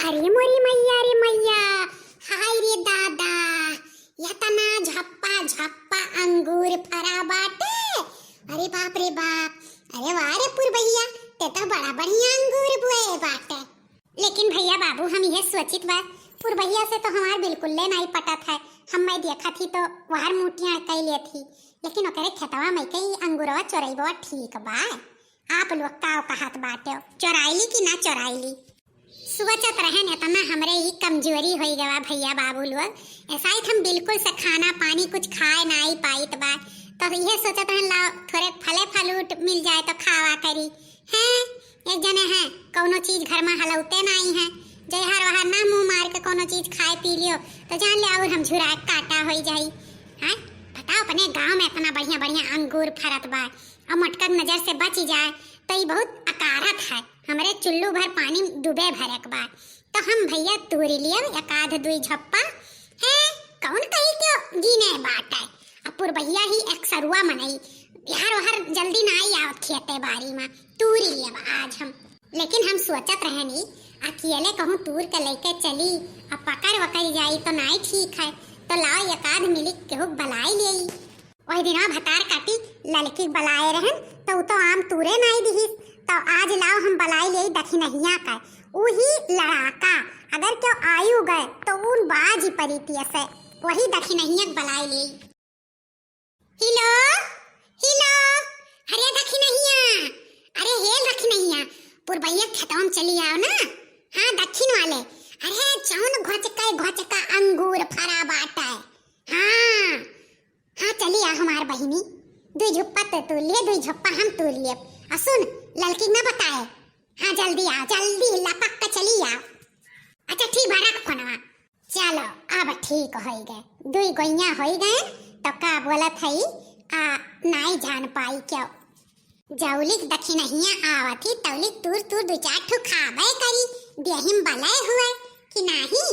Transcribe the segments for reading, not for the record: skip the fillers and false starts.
अरे मोरी मैया रे मैया, हाय रे दादा, यतना झप्पा झप्पा अंगूर फरा बाटे। अरे बाप रे बाप, अरे वाह रे पुरभैया, ते तो बड़ा बढ़िया अंगूर बुए बाटे। लेकिन भैया बाबू हम ये सोचित बा, पुरभैया से तो हमार बिल्कुल ले नहीं पटत है। हम मैं देखा थी तो वार मुटियां कई ले थी, लेकिन ओकरे खेतवा में कई अंगूरवा चोरैबो ठीक बा। आप लोग का कहत बाटे, चोराइली कि ना चोराइली? सोचत रहे न तना हमरे ही कमजोरी होई गवा भैया बाबू लोग, ऐसा ही हम बिल्कुल से खाना पानी कुछ खाए नहीं पाइत बा। तो ये सोचत रहे ला थोड़े फले फलूट मिल जाए तो खावा करी हैं। एक जने हैं कोनो चीज घर में हलौते नहीं है, जय हर वहां ना मुंह मार के कोनो चीज खाए पी लियो तो जान ले और हम झुरा काटा हो जाई। हैं बताओ, अपने गांव में इतना बढ़िया बढ़िया अंगूर फरत बा और मटका नजर से बच जाए तो ये बहुत अकारत है। हमरे चुल्लू भर पानी डूबे भरक बा तो हम भैया तूरी लिए एक आध दुई झप्पा है। कौन कही क्यों गिने बाटे, अपुर भैया ही एक सरुआ मनई यार वहर जल्दी ना आई आवत खेते बारी में तूरी लिए आज हम। लेकिन हम सोचत रहे नी अकेले कहूँ तूर के लेके चली अब पकड़ वकड़ जाई तो नहीं ठीक है, तो लाओ एक आध मिली केहू बलाई ले। वही दिनवा भतार काटी लड़की बलाए रहन तो आम तूरे नहीं दिहिस, तो आज लाओ हम बलाई ले दखिनहिया का उही लड़ाका। अगर क्यों आयु गए तो उन बाज ही परितिय से वही दखिनहिया बलाई ले। हिलो हिलो, अरे दखिनहिया, अरे हेल दखिनहिया, पुरभैया खेतवा में चली आओ ना। हाँ दक्षिण वाले, अरे चौन घोचका अंगूर फरा बाटा है। हाँ हाँ चली आ हमार बहिनी, दुई झुप्पा तो तू लिए दुई झुप्पा हम तू लिए। सुन लड़की ना बताए, हाँ जल्दी आओ जल्दी लपक के चली आओ। अच्छा ठीक बा रख फोनवा। चलो अब ठीक हो गए, दुई गोइया हो गए तो का बोलत है नहीं जान पाई क्यों। जौलिक दखिनहिया आवती तौलिक तूर तूर दो चार ठो खाबे करी, देहिम बलाय हुए कि नहीं।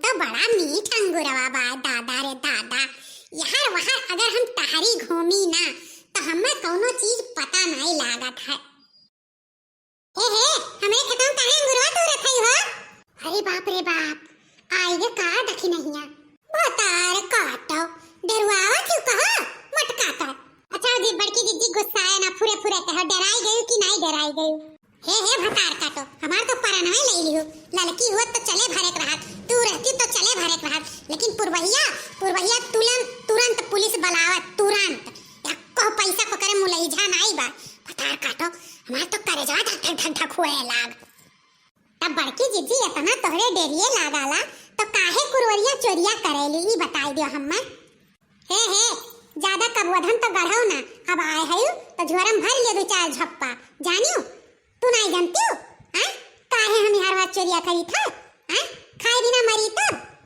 तो बड़ा मीठ अंगूरवा बा दादा रे दादा। यार वहां अगर हम टहरी घूमी ना तो हमें कोनो चीज पता नहीं लागत है। हे हमरे खेतों में काहे अंगूरवा तोड़त हई हो? अरे बाप रे बाप, आई गे का दखिनहिया बतार काटो डरवावा क्यों कहा मटका का। अच्छा जी बड़की दीदी गुस्साए ना फुरे फुरे कह डराई गई कि नहीं डराई गई। हे भतार काटो, हमार तो परन में ले लियो, लड़की हुआ तो चले भरक रहत, तू रहती तो चले भरक रहत, लेकिन पुरभैया तुरंत पुलिस बुलावत तुरंत। एको पैसा को करे मुलैझा नहीं बा। भतार काटो, हमार तो करेजवा धक धक धक हुए लाग। तब बड़की जीजी इतना तोहरे डेरिए लागाला तो काहे कुरवरिया चोरिया करेली ई बताई दियो हम्मे। हे ज्यादा कबवधन तो गढ़ो ना, अब आए है तो झोरम भर ले दो चार झप्पा जानियो। तू नहीं जानती हो हां काहे हम हर बात चोरिया करी था? हां खाए बिना मरी तो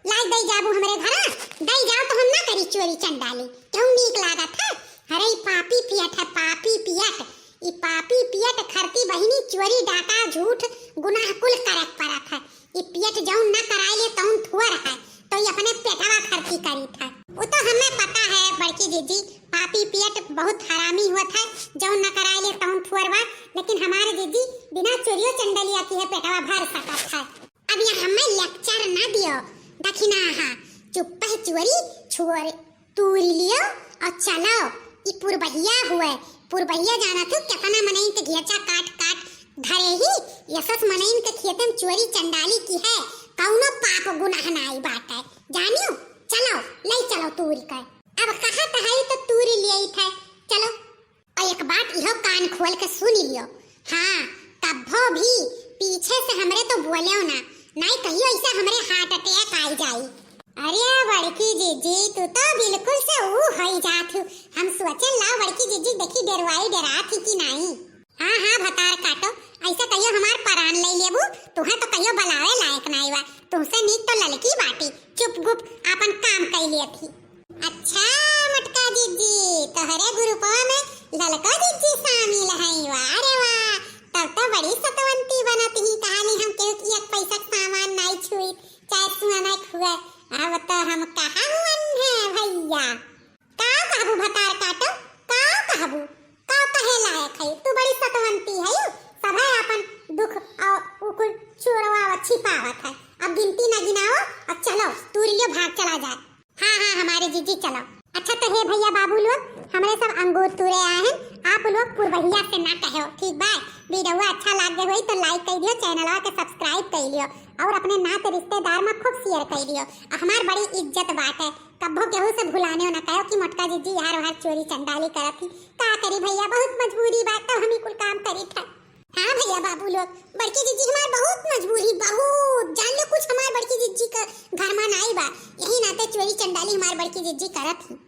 लाई दई जाबू हमरे घरा, दई जाओ तो हम ना करी चोरी चंडाली, क्यों नीक लागत है। अरे पापी पियट है, पापी पियट, ई पापी पियट खरती बहिनी चोरी डाका झूठ गुनाह कुल करत परत है। ई पियट जौन ना कराई ले तौन थुअर है तो ये अपने पेटवा खरती करी था। वो तो हमें पता है बड़की जीजी, पापी पियट बहुत हरामी हुआ था जौन न कराई ले तौन थुअरवा, लेकिन हमारे जीजी बिना चोरियो चंडलिया की है पेटवा भर सकत है। अब ये हमें लेक्चर ना दियो दखिना, हां चुप है चोरी छोर तूर लियो और चलो। ई पुरभैया हुए, पुरभैया जाना तो कितना मनइन के घेचा काट काट धरे ही यसस मनइन के खेत में चोरी चंडाली की है, कौनो पाप गुनाह नाई बात है जानियो। चलो ले चलो तूरी का, अब कहा तहाई तो तूरी ले था। चलो और एक बात इहो कान खोल के सुन लियो, हाँ कभो भी पीछे से हमरे तो बोलियो ना, नहीं कहियो ऐसा हमरे हार्ट अटैक आई जाई। अरे बड़की जीजी तू तो बिल्कुल से ऊ होई जात हूँ, हम सोचे ला बड़की जीजी देखी डरवाई डरा थी कि नहीं। हाँ भतार काटो, ऐसा कहियो हमार परान ले लेबू, तुहे तो कहियो बलावे लायक नहीं बा, तुमसे नीक तो लड़की बाटी चुप गुप अपन काम कर लिए थी। अच्छा मटका जीजी तोहरे ग्रुपवा में ललका जीजी शामिल है, वाह रे वाह, तब तो बड़ी सतवंती बनत ही। कहानी हम केहू की एक पैसा सामान नहीं छुई चाहे सुना नहीं खुए, अब तो हम कहाँ हुन है भैया। का कहबू भतार काटो, का कहबू का कहे लायक है, तू बड़ी सतवंती है, सब है अपन दुख और उकुल अच्छी पावत है। अब गिनती ना गिनाओ और चलो तूरियो भाग चला जाए। हाँ हाँ हमारे जीजी चलो। अच्छा तो हे भैया बाबू लोग हमारे सब अंगूर तुरे आए हैं, आप लोग पुरवहिया से ना कहो ठीक बा। वीडियो अच्छा लागे होई तो लाइक कर दियो, चैनल के सब्सक्राइब कर लियो और अपने नाते रिश्तेदार में खूब शेयर कर दियो। हमार बड़ी इज्जत बात है, कब्बो केहू से भुलाने ना कहो कि मोटका जीजी यार वहां चोरी चंडाली करत थी। का करी भैया बहुत मजबूरी बात तो हम ही कुल काम करी था। हाँ भैया बाबू लोग बड़की जीजी हमार बहुत मजबूरी, बहुत जान लो कुछ हमार बड़की जीजी का घर में नहीं बा, यही नाते चोरी चंडाली हमार बड़की जीजी करत थी।